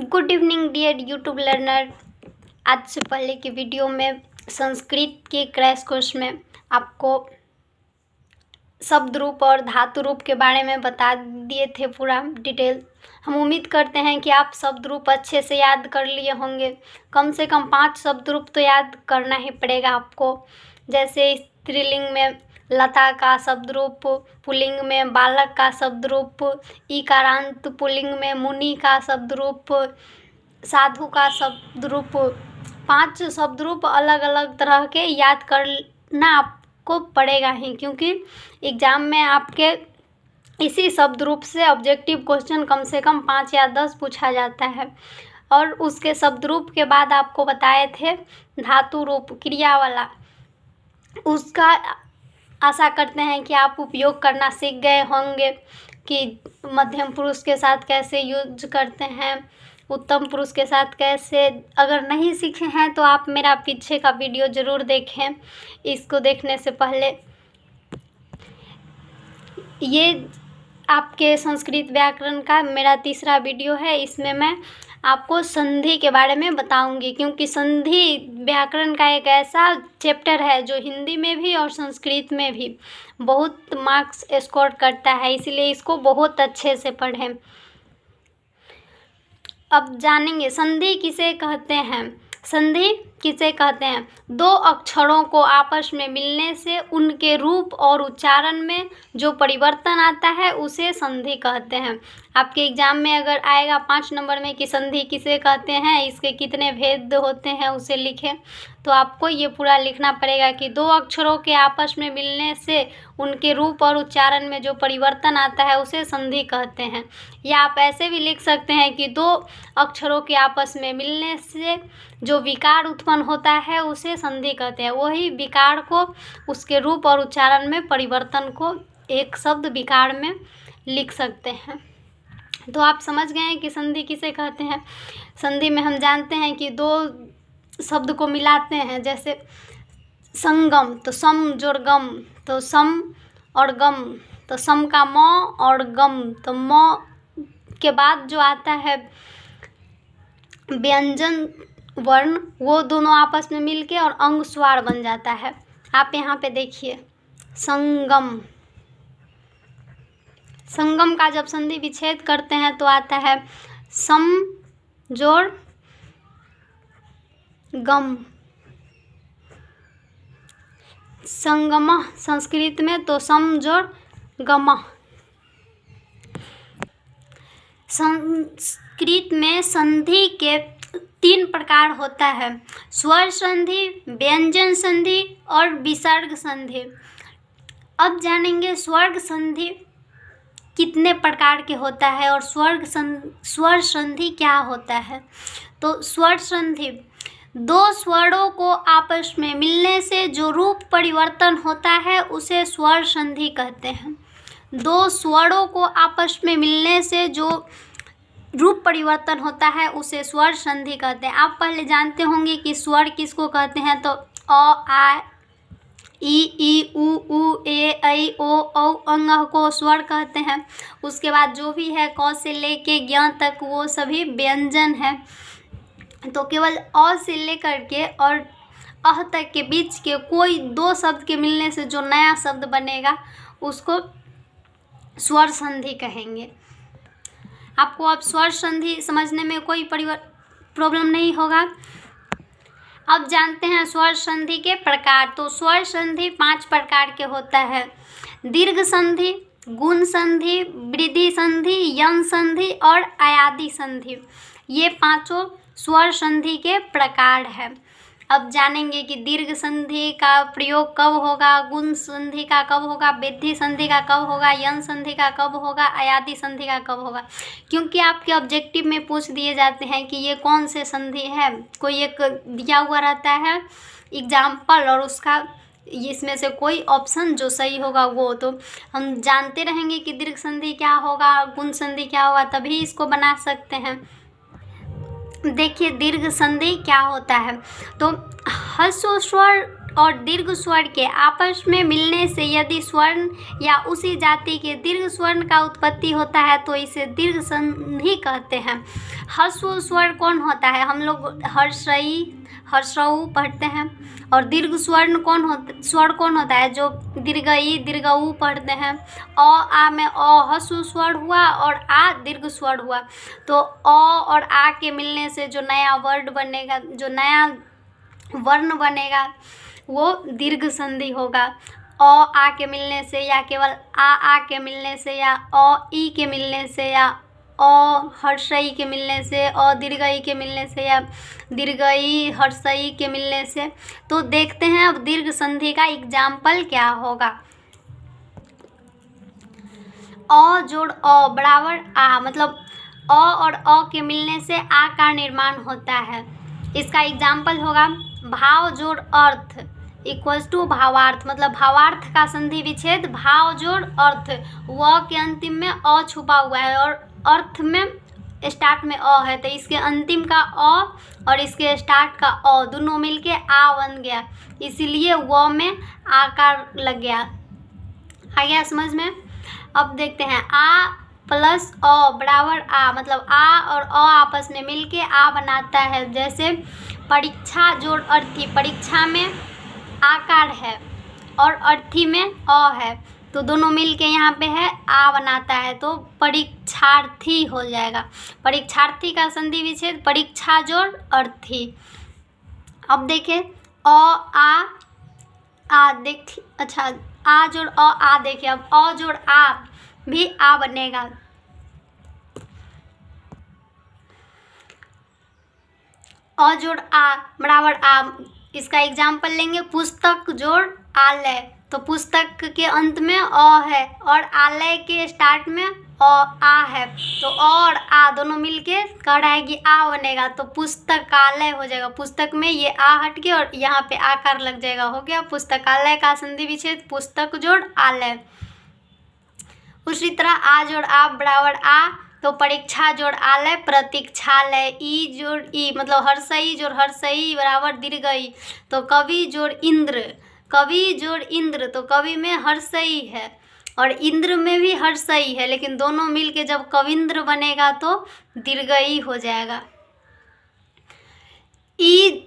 Good evening dear YouTube learner. आज से पहले की वीडियो में संस्कृत के क्रैश कोर्स में आपको शब्द रूप और धातु रूप के बारे में बता दिए थे पूरा डिटेल। हम उम्मीद करते हैं कि आप शब्द रूप अच्छे से याद कर लिए होंगे। कम से कम 5 शब्द रूप तो याद करना ही पड़ेगा आपको। जैसे स्त्रीलिंग में लता का शब्द रूप, पुल्लिंग में बालक का शब्द रूप, ईकारांत पुल्लिंग में मुनि का शब्द रूप, साधु का शब्द रूप। 5 शब्द रूप अलग अलग तरह के याद करना आपको पड़ेगा ही, क्योंकि एग्ज़ाम में आपके इसी शब्द रूप से ऑब्जेक्टिव क्वेश्चन कम से कम 5 या 10 पूछा जाता है। और उसके शब्द रूप के बाद आपको बताए थे धातु रूप क्रिया वाला, उसका आशा करते हैं कि आप उपयोग करना सीख गए होंगे कि मध्यम पुरुष के साथ कैसे यूज करते हैं, उत्तम पुरुष के साथ कैसे। अगर नहीं सीखे हैं तो आप मेरा पीछे का वीडियो ज़रूर देखें। इसको देखने से पहले ये आपके संस्कृत व्याकरण का मेरा तीसरा वीडियो है। इसमें मैं आपको संधि के बारे में बताऊंगी, क्योंकि संधि व्याकरण का एक ऐसा चैप्टर है जो हिंदी में भी और संस्कृत में भी बहुत मार्क्स स्कोर करता है, इसलिए इसको बहुत अच्छे से पढ़ें। अब जानेंगे संधि किसे कहते हैं। संधि किसे कहते हैं? 2 अक्षरों को आपस में मिलने से उनके रूप और उच्चारण में जो परिवर्तन आता है उसे संधि कहते हैं। आपके एग्जाम में अगर आएगा 5 नंबर में कि संधि किसे कहते हैं, इसके कितने भेद होते हैं, उसे लिखें, तो आपको ये पूरा लिखना पड़ेगा कि 2 अक्षरों के आपस में मिलने से उनके रूप और उच्चारण में जो परिवर्तन आता है उसे संधि कहते हैं। या आप ऐसे भी लिख सकते हैं कि 2 अक्षरों के आपस में मिलने से जो विकार उत्पन्न होता है उसे संधि कहते हैं। वही विकार को उसके रूप और उच्चारण में परिवर्तन को एक शब्द विकार में लिख सकते हैं। तो आप समझ गए हैं कि संधि किसे कहते हैं। संधि में हम जानते हैं कि 2 शब्द को मिलाते हैं, जैसे संगम, तो सम जोड़ गम, तो सम और गम, तो सम का म और गम, तो म के बाद जो आता है व्यंजन वर्ण, वो दोनों आपस में मिलके और अंग स्वर बन जाता है। आप यहाँ पे देखिए संगम। संगम का जब संधि विच्छेद करते हैं तो आता है सम जोड़ गम। संगम संस्कृत में तो सम जोड़ गम। संस्कृत में संधि के 3 प्रकार होता है, स्वर संधि, व्यंजन संधि और विसर्ग संधि। अब जानेंगे स्वर संधि कितने प्रकार के होता है और स्वर संधि क्या होता है। तो स्वर संधि 2 स्वरों को आपस में मिलने से जो रूप परिवर्तन होता है उसे स्वर संधि कहते हैं। 2 स्वरों को आपस में मिलने से जो रूप परिवर्तन होता है उसे स्वर संधि कहते हैं। आप पहले जानते होंगे कि स्वर किसको कहते हैं, तो अ, आ, ई, उ, ए, ऐ, ओ, औ, अंग को स्वर कहते हैं। उसके बाद जो भी है क से लेके ज्ञ तक वो सभी व्यंजन है। तो केवल अ से लेकर के और अह तक के बीच के कोई 2 शब्द के मिलने से जो नया शब्द बनेगा उसको स्वर संधि कहेंगे। आपको अब स्वर संधि समझने में कोई प्रॉब्लम नहीं होगा। अब जानते हैं स्वर संधि के प्रकार। तो स्वर संधि 5 प्रकार के होता है, दीर्घ संधि, गुण संधि, वृद्धि संधि, यन संधि और अयादि संधि। ये 5 स्वर संधि के प्रकार है। अब जानेंगे कि दीर्घ संधि का प्रयोग कब होगा, गुण संधि का कब होगा, वृद्धि संधि का कब होगा, यन संधि का कब होगा, अयादि संधि का कब होगा। क्योंकि आपके ऑब्जेक्टिव में पूछ दिए जाते हैं कि ये कौन से संधि है, कोई एक दिया हुआ रहता है एग्जाम्पल और उसका इसमें से कोई ऑप्शन जो सही होगा वो। तो हम जानते रहेंगे कि दीर्घ संधि क्या होगा, गुण संधि क्या होगा, तभी इसको बना सकते हैं। देखिए दीर्घ संधि क्या होता है। तो ह्रस्व स्वर और दीर्घ स्वर के आपस में मिलने से यदि स्वर्ण या उसी जाति के दीर्घ स्वर्ण का उत्पत्ति होता है तो इसे दीर्घ संधि कहते हैं। ह्रस्व स्वर कौन होता है? हम लोग हर्षई हर्षऊ पढ़ते हैं। और दीर्घ स्वर कौन होता है? जो दीर्घई दीर्घऊ पढ़ते हैं। अ आ में अ ह्रस्व स्वर हुआ और आ दीर्घ स्वर हुआ। तो अ और आ के मिलने से जो नया वर्ड बनेगा, जो नया वर्ण बनेगा वो दीर्घ संधि होगा। अ आ के मिलने से या केवल आ के मिलने से या अ ई के मिलने से या अ हर्षई के मिलने से अ दीर्घई के मिलने से या दीर्घई हर्षई के मिलने से। तो देखते हैं अब दीर्घ संधि का एग्जाम्पल क्या होगा। अ जोड़ अ बराबर आ, मतलब अ और अ के मिलने से आ का निर्माण होता है। इसका एग्जाम्पल होगा भाव जोड़ अर्थ इक्वल्स टू भावार्थ, मतलब भावार्थ का संधि विच्छेद भाव जोड़ अर्थ। व के अंतिम में अ छुपा हुआ है और अर्थ में स्टार्ट में अ है, तो इसके अंतिम का अ और इसके स्टार्ट का अ दोनों मिलके आ बन गया, इसीलिए व में आकार लग गया। आ गया समझ में? अब देखते हैं आ प्लस अ बराबर आ, मतलब आ और अ आपस में मिलके आ बनाता है। जैसे परीक्षा जोड़ अर्थी, परीक्षा में आकार है और अर्थी में अ है, तो दोनों मिलके यहाँ पे है आ बनाता है, तो परीक्षार्थी हो जाएगा। परीक्षार्थी का संधि विच्छेद परीक्षा जोड़ अर्थी। अब देखें अ आ देख, अच्छा आ जोड़ आ देखिए, अब अ जोड़ आ भी आ बनेगा। अ जोड़ आ बराबर आ, इसका एग्जाम्पल लेंगे पुस्तक जोड़ आलय, तो पुस्तक के अंत में अ है और आलय के स्टार्ट में आ है, तो अ और आ दोनों मिलके कह रहा है कि आ बनेगा, तो पुस्तकालय हो जाएगा। पुस्तक में ये आ हट के और यहाँ पे आकार लग जाएगा, हो गया पुस्तकालय का संधि विच्छेद पुस्तक जोड़ आलय। उसी तरह आ जोड़ आ बराबर आ, तो परीक्षा जोड़ आलय प्रतीक्षालय। ई जोड़ ई मतलब हर्षई जोड़ हर्षई बराबर दीर्घई, तो कवि जोड़ इंद्र, कवि जोड़ इंद्र, तो कवि में हर्षई है और इंद्र में भी हर्षई है, लेकिन दोनों मिलके जब कविंद्र बनेगा तो दीर्घई हो जाएगा। ई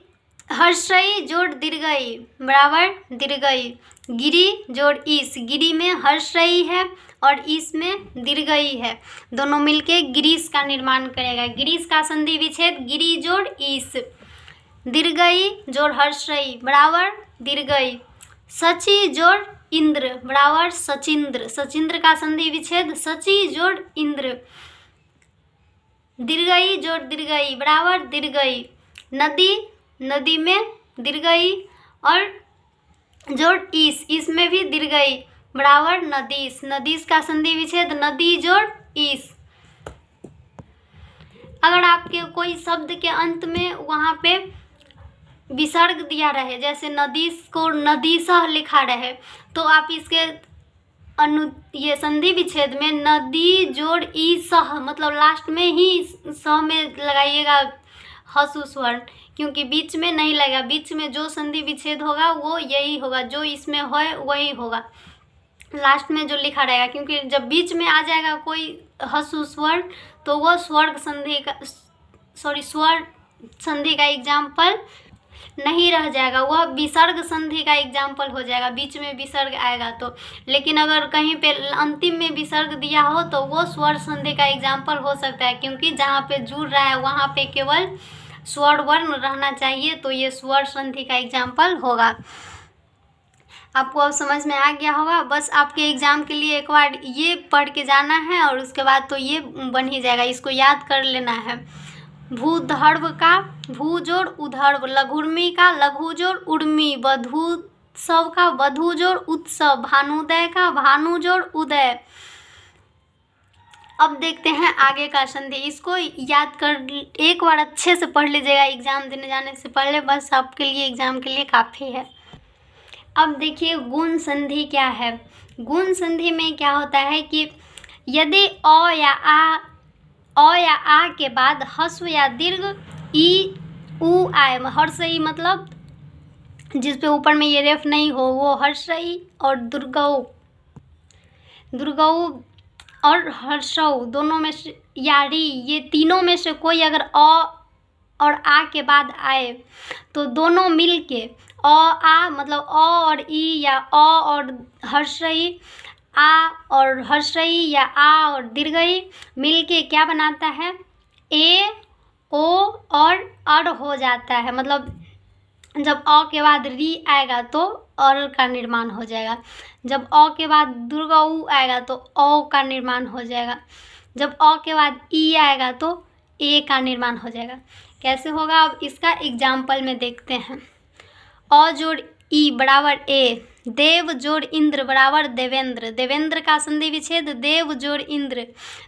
हर्षई जोड़ दीर्घई बराबर दीर्घई। गिरी जोड़ ईस, गिरी में हर्षई है और ईस में दीर्घई है, दोनों मिलके गिरीश का निर्माण करेगा। गिरीश का संधि विच्छेद गिरी जोड़ ईस, दीर्घई जोड़ हर्षई बराबर दीर्घई। सची जोड़ इंद्र बराबर सचिंद्र, सचिंद्र का संधि विच्छेद सची जोड़ इंद्र, दीर्घई जोड़ दीर्घई बराबर दीर्घई। नदी, नदी में दीर्घई और जोड़ ईस, ईस में भी दीर्घई बराबर नदीस, नदीस का संधि विच्छेद नदी जोड़ ईस। अगर आपके कोई शब्द के अंत में वहाँ पे विसर्ग दिया रहे, जैसे नदीस को नदीसह लिखा रहे, तो आप इसके ये संधि विच्छेद में नदी जोड़ ई सह, मतलब लास्ट में ही स में लगाइएगा हसु स्वर्ण, क्योंकि बीच में नहीं लगेगा। बीच में जो संधि विच्छेद होगा वो यही होगा, जो इसमें है वही होगा, लास्ट में जो लिखा रहेगा, क्योंकि जब बीच में आ जाएगा कोई हसु स्वर्ण तो वो स्वर्ग संधि का स्वर संधि का एग्जाम्पल नहीं रह जाएगा, वह विसर्ग संधि का एग्जाम्पल हो जाएगा, बीच में विसर्ग आएगा तो। लेकिन अगर कहीं पे अंतिम में विसर्ग दिया हो तो वो स्वर संधि का एग्जाम्पल हो सकता है, क्योंकि जहाँ पे जुड़ रहा है वहाँ पे केवल स्वर वर्ण रहना चाहिए, तो ये स्वर संधि का एग्जाम्पल होगा। आपको अब समझ में आ गया होगा। बस आपके एग्ज़ाम के लिए एक बार ये पढ़ के जाना है और उसके बाद तो ये बन ही जाएगा, इसको याद कर लेना है। भूधर्व का भू जोड़ उधर्व, लघुर्मी का लघु जोड़ उर्मी, वधूत्सव का वधु जोड़ उत्सव, भानुदय का भानु जोड़ उदय। अब देखते हैं आगे का संधि, इसको याद कर एक बार अच्छे से पढ़ लीजिएगा एग्ज़ाम देने जाने से पहले, बस आपके लिए एग्ज़ाम के लिए काफ़ी है। अब देखिए गुण संधि क्या है। गुण संधि में क्या होता है कि यदि अ या आ के बाद ह्रस्व या दीर्घ ई उ आए, हर्षई मतलब जिस पे ऊपर में ये रेफ नहीं हो वो हर्षई, और दुर्गऊ और हर्षौ दोनों में से, या री, ये तीनों में से कोई अगर अ और आ के बाद आए तो दोनों मिल के अ आ मतलब अ और ई, या अ और हर्षई, आ और हर्षई, या आ और दीर्घई मिल के क्या बनाता है, ए, ओ और अर हो जाता है। मतलब जब अ के बाद री आएगा तो अर का निर्माण हो जाएगा, जब अ के बाद दुर्गा उ आएगा तो औ का निर्माण हो जाएगा, जब अ के बाद ई आएगा तो ए का निर्माण हो जाएगा। कैसे होगा, अब इसका एग्जाम्पल में देखते हैं। अ जोड़ ई बराबर ए, देव जोड़ इंद्र बराबर देवेंद्र, देवेंद्र का संधि विच्छेद देव जोड़ इंद्र,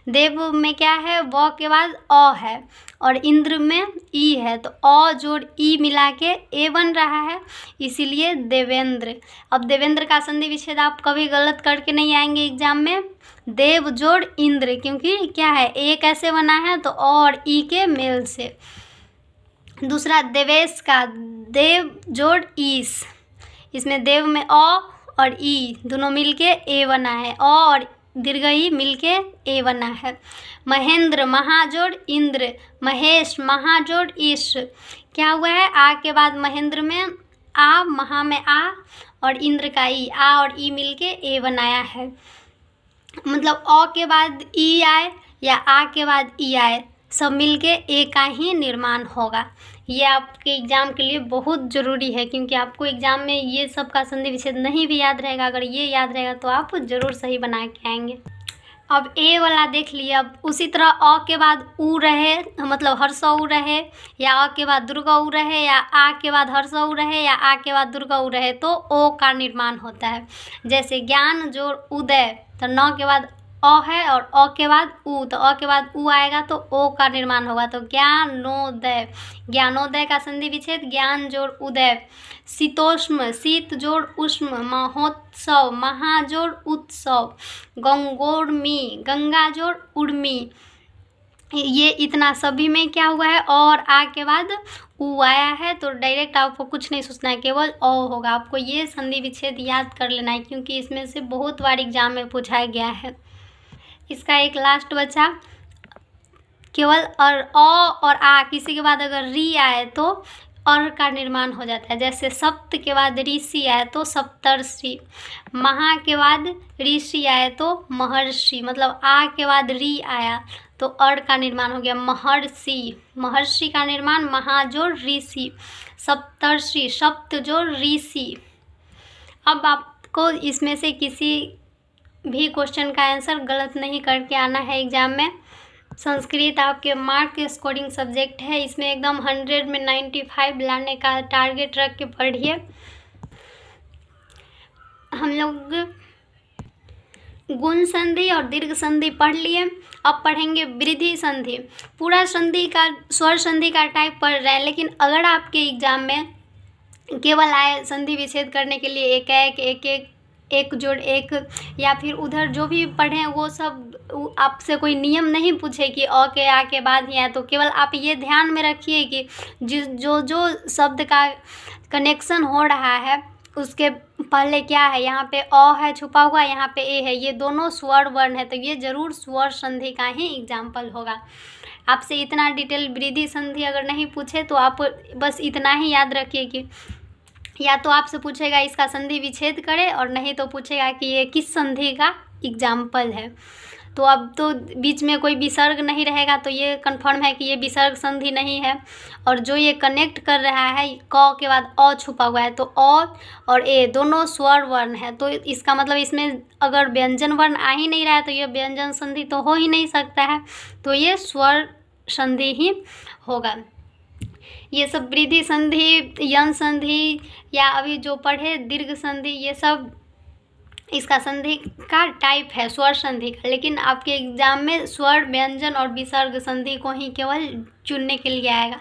देव में क्या है, व के बाद अ है और इंद्र में ई है, तो अ जोड़ ई मिला के ए बन रहा है, इसीलिए देवेंद्र। अब देवेंद्र का संधि विच्छेद आप कभी गलत करके नहीं आएंगे एग्जाम में, देव जोड़ इंद्र, क्योंकि क्या है, ए कैसे बना है, तो अ और ई के मेल से। दूसरा देवेश का देव जोड़ ईस, इसमें देव में अ और ई दोनों मिलके ए बना है, अ और दीर्घ ई मिलके ए बना है। महेंद्र महाजोड़ इंद्र, महेश महाजोड़ ईश, क्या हुआ है, आ के बाद महेंद्र में आ, महा में आ और इंद्र का ई, आ और ई मिलके ए बनाया है। मतलब अ के बाद ई आए या आ के बाद ई आए, सब मिलके ए का ही निर्माण होगा। ये आपके एग्ज़ाम के लिए बहुत ज़रूरी है, क्योंकि आपको एग्ज़ाम में ये सब का संधि विच्छेद नहीं भी याद रहेगा, अगर ये याद रहेगा तो आप ज़रूर सही बना के आएंगे। अब ए वाला देख लिए, अब उसी तरह अ के बाद उ रहे, मतलब हर्षौ रहे, या अ के बाद दुर्गा उ रहे, या आ के बाद हर्षौ रहे, या आ के बाद दुर्गा उ रहे, तो ओ का निर्माण होता है। जैसे ज्ञान जोड़ उदय, तो न के बाद अ है और अ के बाद उ, तो अ के बाद उ आएगा तो ओ का निर्माण होगा, तो ज्ञानोदय, ज्ञानोदय का संधि विच्छेद ज्ञान जोड़ उदय। शीतोष्म, शीत जोड़ उष्म, महोत्सव, महा जोड़ उत्सव। गंगोर्मी, गंगा जोड़ उर्मी, ये इतना सभी में क्या हुआ है, और आ के बाद उ आया है, तो डायरेक्ट आपको कुछ नहीं सोचना है, केवल अ होगा। आपको ये संधि विच्छेद याद कर लेना है, क्योंकि इसमें से बहुत बार एग्जाम में पूछा गया है। इसका एक लास्ट बचा केवल और अ और आ, किसी के बाद अगर री आए तो और का निर्माण हो जाता है। जैसे सप्त के बाद ऋषि आए तो सप्तर्षि, महा के बाद ऋषि आए तो महर्षि, मतलब आ के बाद री आया तो अर का निर्माण हो गया महर्षि, महर्षि का निर्माण महा जोड़ ऋषि, सप्तर्षि, सप्त जोड़ ऋषि। अब आपको इसमें से किसी भी क्वेश्चन का आंसर गलत नहीं करके आना है एग्जाम में। संस्कृत आपके मार्क स्कोरिंग सब्जेक्ट है, इसमें एकदम 100 में 95 लाने का टारगेट रख के पढ़िए। हम लोग गुण संधि और दीर्घ संधि पढ़ लिए, अब पढ़ेंगे वृद्धि संधि। पूरा संधि का स्वर संधि का टाइप पढ़ रहे हैं, लेकिन अगर आपके एग्जाम में केवल आए संधि विच्छेद करने के लिए एक जोड़ एक, या फिर उधर जो भी पढ़ें वो सब आपसे कोई नियम नहीं पूछे कि अ के आ के बाद ही आए, तो केवल आप ये ध्यान में रखिए कि जो शब्द का कनेक्शन हो रहा है उसके पहले क्या है, यहाँ पे अ है छुपा हुआ, यहाँ पे ए है, ये दोनों स्वर वर्ण है, तो ये जरूर स्वर संधि का ही एग्जाम्पल होगा। आपसे इतना डिटेल वृद्धि संधि अगर नहीं पूछे तो आप बस इतना ही याद रखिए कि या तो आपसे पूछेगा इसका संधि विच्छेद करें, और नहीं तो पूछेगा कि ये किस संधि का एग्जाम्पल है। तो अब तो बीच में कोई विसर्ग नहीं रहेगा, तो ये कंफर्म है कि ये विसर्ग संधि नहीं है। और जो ये कनेक्ट कर रहा है, क के बाद अ छुपा हुआ है, तो अ और ए दोनों स्वर वर्ण है, तो इसका मतलब इसमें अगर व्यंजन वर्ण आ ही नहीं रहा है तो ये व्यंजन संधि तो हो ही नहीं सकता है, तो ये स्वर संधि ही होगा। ये सब वृद्धि संधि, यन संधि, या अभी जो पढ़े दीर्घ संधि, ये सब इसका संधि का टाइप है स्वर संधि का, लेकिन आपके एग्जाम में स्वर, व्यंजन और विसर्ग संधि को ही केवल चुनने के लिए आएगा,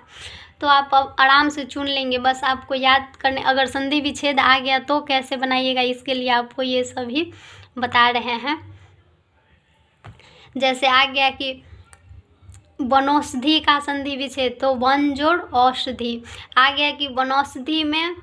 तो आप अब आराम से चुन लेंगे। बस आपको याद करने, अगर संधि विच्छेद आ गया तो कैसे बनाइएगा, इसके लिए आपको ये सभी बता रहे हैं। जैसे आ गया कि वनौषधि का संधि विच्छेद, तो वन जोड़ औषधि। आ गया कि वनौषधि में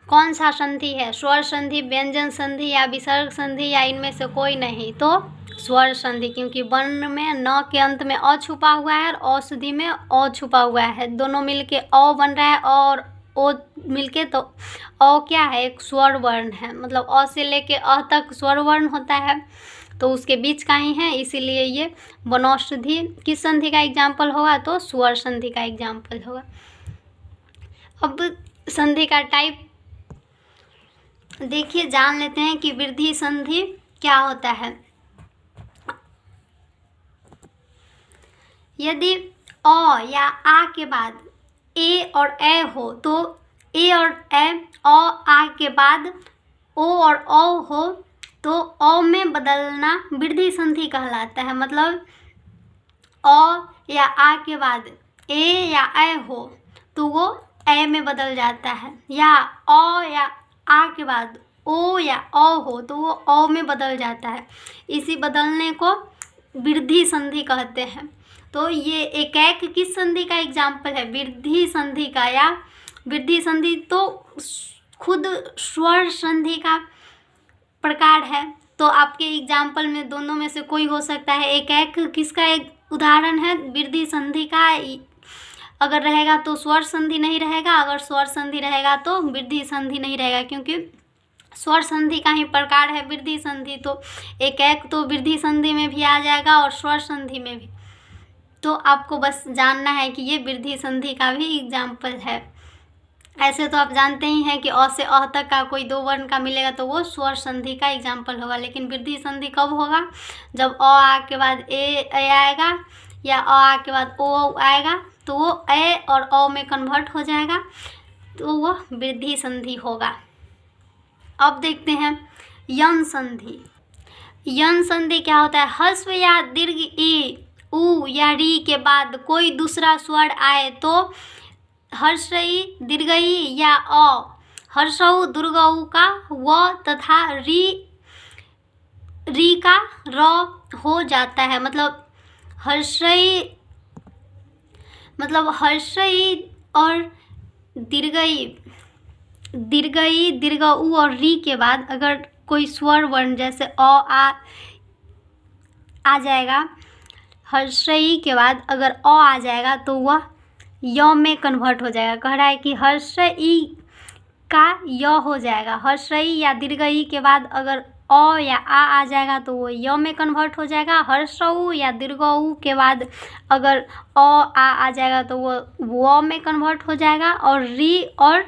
कौन सा संधि है, स्वर संधि, व्यंजन संधि या विसर्ग संधि, या इनमें से कोई नहीं, तो स्वर संधि, क्योंकि वर्ण में न के अंत में अ छुपा हुआ है और औषधि में अ छुपा हुआ है, दोनों मिलके अ बन रहा है और ओ मिलके, तो अ क्या है, एक स्वर वर्ण है, मतलब अ से लेके अ तक स्वर वर्ण होता है, तो उसके बीच का ही है, इसीलिए ये वनौषधि किस संधि का एग्जाम्पल होगा, तो स्वर संधि का एग्जाम्पल होगा। अब संधि का टाइप देखिए, जान लेते हैं कि वृद्धि संधि क्या होता है। यदि अ या आ के बाद ए और ए हो, तो ए और ए, अ आ के बाद ओ और औ हो, तो अ में बदलना वृद्धि संधि कहलाता है। मतलब अ या आ के बाद ए या ए हो तो वो ए में बदल जाता है, या अ या आ के बाद ओ या औ हो तो वो औ में बदल जाता है। इसी बदलने को वृद्धि संधि कहते हैं। तो ये एक किस संधि का एग्जाम्पल है, वृद्धि संधि का। या वृद्धि संधि तो खुद स्वर संधि का प्रकार है, तो आपके एग्जाम्पल में दोनों में से कोई हो सकता है। एक किसका एक उदाहरण है, वृद्धि संधि का अगर रहेगा तो स्वर संधि नहीं रहेगा, अगर स्वर संधि रहेगा तो वृद्धि संधि नहीं रहेगा, क्योंकि स्वर संधि का ही प्रकार है वृद्धि संधि। तो एक तो वृद्धि संधि में भी आ जाएगा और स्वर संधि में भी। तो आपको बस जानना है कि ये वृद्धि संधि का भी एग्जाम्पल है। ऐसे तो आप जानते ही हैं कि अ से अ तक का कोई दो वर्ण का मिलेगा तो वो स्वर संधि का एग्जाम्पल होगा, लेकिन वृद्धि संधि कब होगा, जब अ आ के बाद ए आएगा या अ आ के बाद ओ आएगा, तो वो ए और औ में कन्वर्ट हो जाएगा, तो वो वृद्धि संधि होगा। अब देखते हैं यन संधि। यन संधि क्या होता है, ह्रस्व या दीर्घ ई, उ या री के बाद कोई दूसरा स्वर आए तो हर्षई, दीर्घई या अ, हर्षऊ, दुर्गऊ का व तथा री का र हो जाता है। मतलब हर्षई और दीर्घई, दीर्घ उ और री के बाद अगर कोई स्वर वर्ण जैसे अ आ जाएगा, हर्षई के बाद अगर अ आ जाएगा तो वह य में कन्वर्ट हो जाएगा। कह रहा है कि हर्षई का य हो जाएगा। हर्षई या दीर्घई के बाद अगर अ या आ जाएगा तो वो य में कन्वर्ट हो जाएगा। हर्षऊ या दीर्घऊ के बाद अगर अ आ जाएगा तो वो व में कन्वर्ट हो जाएगा। और री और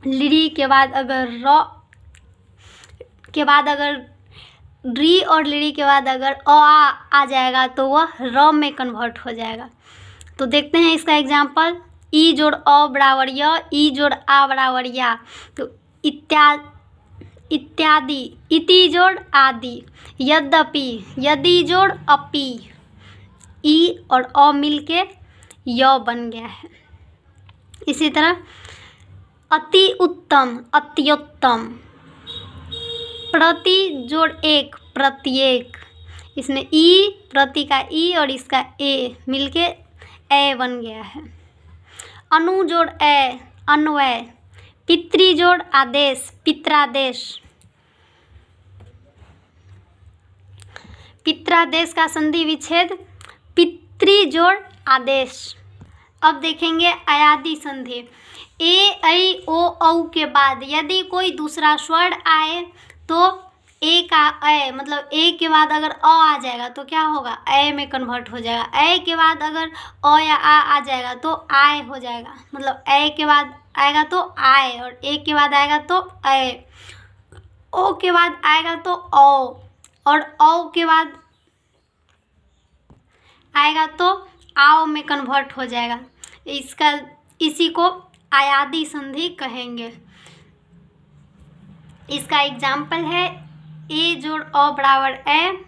ली के बाद अगर री और ली के बाद अगर अ आ जाएगा तो वह र में कन्वर्ट हो जाएगा। तो देखते हैं इसका एग्जाम्पल, ई जोड़ अ बराबर य, ई जोड़ आ बराबर या, तो इत्यादि, इति जोड़ आदि, यद्यपि, यदि जोड़ अपि, ई और अ मिलके य बन गया है। इसी तरह अति उत्तम, अत्युत्तम, प्रति जोड़ एक, प्रत्येक, इसमें ई, प्रति का ई और इसका ए मिलके ए बन गया है। अनु जोड़ ए, अन्वय, पितृ जोड़ आदेश, पित्रादेश, पित्रादेश का संधि विच्छेद पितृ जोड़ आदेश। अब देखेंगे अयादि संधि। ए, ऐ, ओ, औ के बाद यदि कोई दूसरा स्वर आए तो ए का ए, मतलब ए के बाद अगर अ आ जाएगा तो क्या होगा, ए में कन्वर्ट हो जाएगा। ए के बाद अगर अ या आ जाएगा तो आय हो जाएगा। मतलब ए के बाद आएगा तो आय, और ए के बाद आएगा तो ए, ओ के बाद आएगा तो औ, और औ के बाद आएगा तो आओ में कन्वर्ट हो जाएगा। इसी को अयादि संधि कहेंगे। इसका एग्जाम्पल है ए जोड़ अ बराबर ए,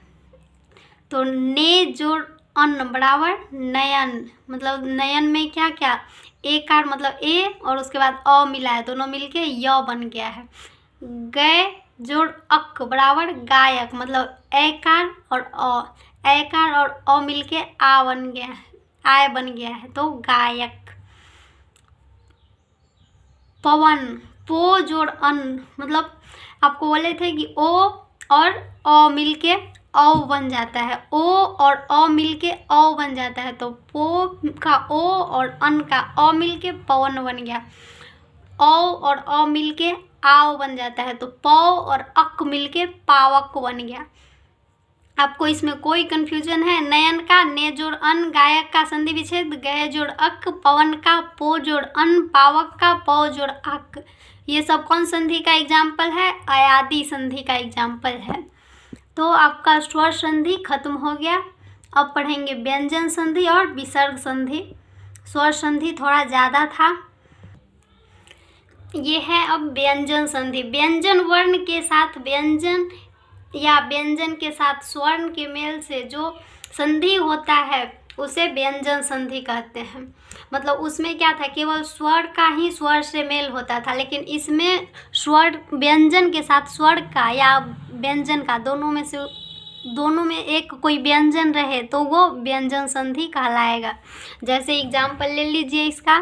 तो ने जोड़ अन बराबर नयन। मतलब नयन में क्या क्या, ए कार मतलब ए और उसके बाद अ मिला है, दोनों मिलके य बन गया है। गए जोड़ अक बराबर गायक, मतलब ए कार और ए कार और अ मिलके आ बन गया है, आय बन गया है, तो गायक। पवन, पो जोड़ अन, मतलब आपको बोले थे कि ओ और अ मिलके औ बन जाता है, ओ और अ मिलके औ बन जाता है, तो पो का ओ और अन का अ मिलके पवन बन गया। औ और अ मिलके आओ बन जाता है, तो पौ और अक मिलके पावक बन गया। आपको इसमें कोई कंफ्यूजन है? नयन का ने जोड़ अन, गायक का संधि विच्छेद गए जोड़ अक, पवन का पो जोड़ अन, पावक का पौ जोड़ अक। ये सब कौन संधि का एग्जाम्पल है? अयादी संधि का एग्जाम्पल है। तो आपका स्वर संधि खत्म हो गया। अब पढ़ेंगे व्यंजन संधि और विसर्ग संधि। स्वर संधि थोड़ा ज़्यादा था। ये है अब व्यंजन संधि। व्यंजन वर्ण के साथ व्यंजन या व्यंजन के साथ स्वर्ण के मेल से जो संधि होता है उसे व्यंजन संधि कहते हैं। मतलब उसमें क्या था, केवल स्वर का ही स्वर से मेल होता था, लेकिन इसमें स्वर व्यंजन के साथ स्वर का या व्यंजन का दोनों में एक कोई व्यंजन रहे तो वो व्यंजन संधि कहलाएगा। जैसे एग्जाम्पल ले लीजिए इसका,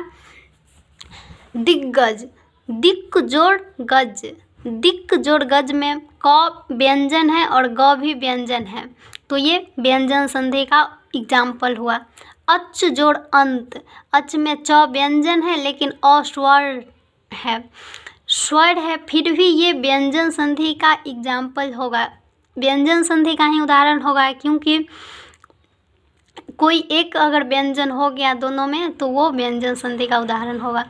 दिग्गज, दिक्क जोड़ गज, दिक्क जोड़ गज में क व्यंजन है और ग भी व्यंजन है, तो ये व्यंजन संधि का एग्जाम्पल हुआ। अच जोड़ अंत, अच में च व्यंजन है लेकिन अ स्वर है, स्वर है फिर भी ये व्यंजन संधि का एग्जाम्पल होगा, व्यंजन संधि का ही उदाहरण होगा, क्योंकि कोई एक अगर व्यंजन हो गया दोनों में तो वो व्यंजन संधि का उदाहरण होगा।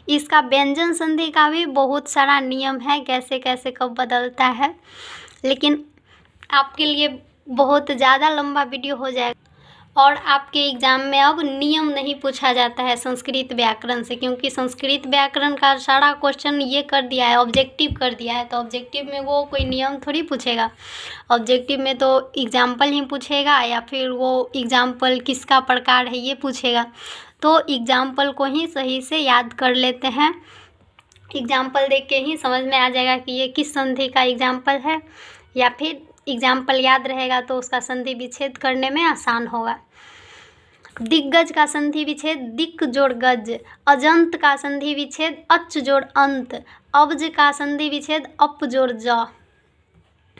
इसका व्यंजन संधि का भी बहुत सारा नियम है, कैसे कैसे कब बदलता है, लेकिन आपके लिए बहुत ज़्यादा लंबा वीडियो हो जाएगा और आपके एग्ज़ाम में अब नियम नहीं पूछा जाता है संस्कृत व्याकरण से, क्योंकि संस्कृत व्याकरण का सारा क्वेश्चन ये कर दिया है, ऑब्जेक्टिव कर दिया है, तो ऑब्जेक्टिव में वो कोई नियम थोड़ी पूछेगा। ऑब्जेक्टिव में तो एग्जाम्पल ही पूछेगा या फिर वो एग्जाम्पल किसका प्रकार है ये पूछेगा, तो एग्जाम्पल को ही सही से याद कर लेते हैं। एग्जाम्पल देख के ही समझ में आ जाएगा कि ये किस संधि का एग्जाम्पल है, या फिर एग्जाम्पल याद रहेगा तो उसका संधि विच्छेद करने में आसान होगा। दिग्गज का संधि विच्छेद दिक्क जोड़ गज, अजंत का संधि विच्छेद अच जोड़ अंत, अब्ज का संधि विच्छेद अप जोड़ ज,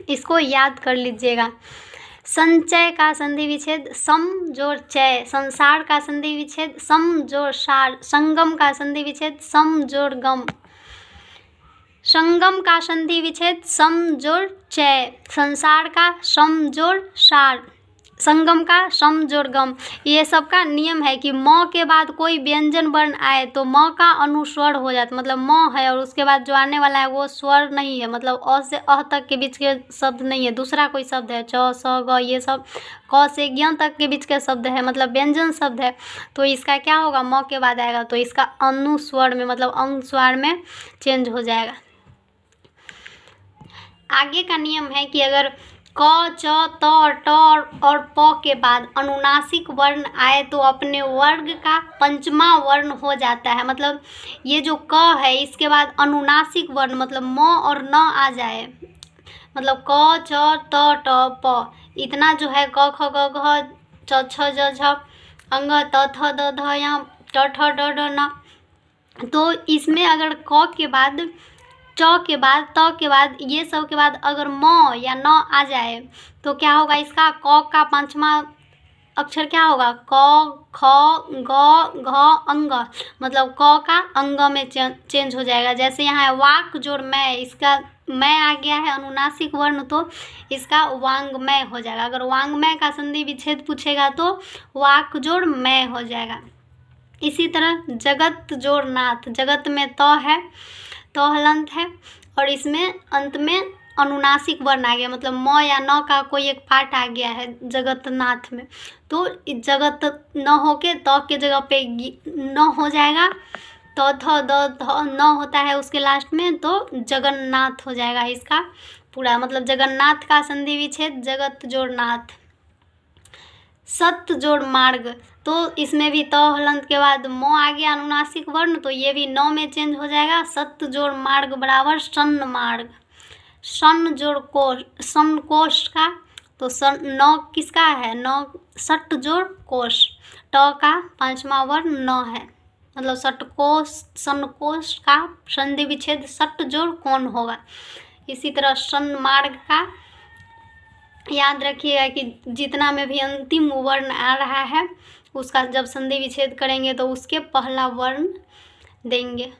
इसको याद कर लीजिएगा। संचय का संधि विच्छेद सम जोड़ चय, संसार का संधि विच्छेद सम जोड़ सार, संगम का संधि विच्छेद सम जोड़ गम, संगम का संधि विच्छेद सम जोड़ चय, संसार का सम जोड़ सार, संगम का सम जोड़ गम। ये सब का नियम है कि म के बाद कोई व्यंजन वर्ण आए तो म का अनुस्वर हो जाता, मतलब म है और उसके बाद जो आने वाला है वो स्वर नहीं है, मतलब अ से अह तक के बीच के शब्द नहीं है, दूसरा कोई शब्द है, च स ग ये सब क से ज्ञ तक के बीच के शब्द है, मतलब व्यंजन शब्द है, तो इसका क्या होगा, म के बाद आएगा तो इसका अनुस्वर में मतलब अनुस्वार में चेंज हो जाएगा। आगे का नियम है कि अगर क च त ट और प के बाद अनुनासिक वर्ण आए तो अपने वर्ग का पंचमा वर्ण हो जाता है। मतलब ये जो क है इसके बाद अनुनासिक वर्ण मतलब म और न आ जाए, मतलब क च त ट प, इतना जो है क ख ग घ च छ ज झ अंग त थ द ध य ट ठ ड ढ न, तो इसमें अगर क के बाद च के बाद त के बाद ये सब के बाद अगर म या न आ जाए तो क्या होगा, इसका क का पांचवा अक्षर क्या होगा, क ख ग घ अंग, मतलब क का अंग में चेंज हो जाएगा। जैसे यहाँ है वाक जोड़ मैं, इसका मैं आ गया है अनुनासिक वर्ण तो इसका वांग्मय हो जाएगा। अगर वांग्मय का संधि विच्छेद पूछेगा तो वाक जोड़ मैं हो जाएगा। इसी तरह जगत जोड़ नाथ, जगत में त है तो हलंत है और इसमें अंत में अनुनासिक वर्ण आ गया, मतलब म या न का कोई एक पार्ट आ गया है जगतनाथ में, तो जगत न होके त के जगह पे न हो जाएगा, तो थ द ध न होता है उसके लास्ट में तो जगन्नाथ हो जाएगा इसका पूरा, मतलब जगन्नाथ का संधि विच्छेद जगत जोड़ नाथ। सत जोड़ मार्ग, तो इसमें भी त हलंत के बाद म आ गया अनुनासिक वर्ण तो ये भी न में चेंज हो जाएगा। सत जोड़ मार्ग बराबर सन मार्ग। सन जोड़ कोश, सन कोश का तो सन न किसका है, न सट जोड़ कोश, ट का पांचवा वर्ण न है, मतलब सटकोश सनकोश का संधि विच्छेद सट जोड़ कौन होगा। इसी तरह सन मार्ग का याद रखिएगा कि जितना में भी अंतिम वर्ण आ रहा है उसका जब संधि विच्छेद करेंगे तो उसके पहला वर्ण देंगे।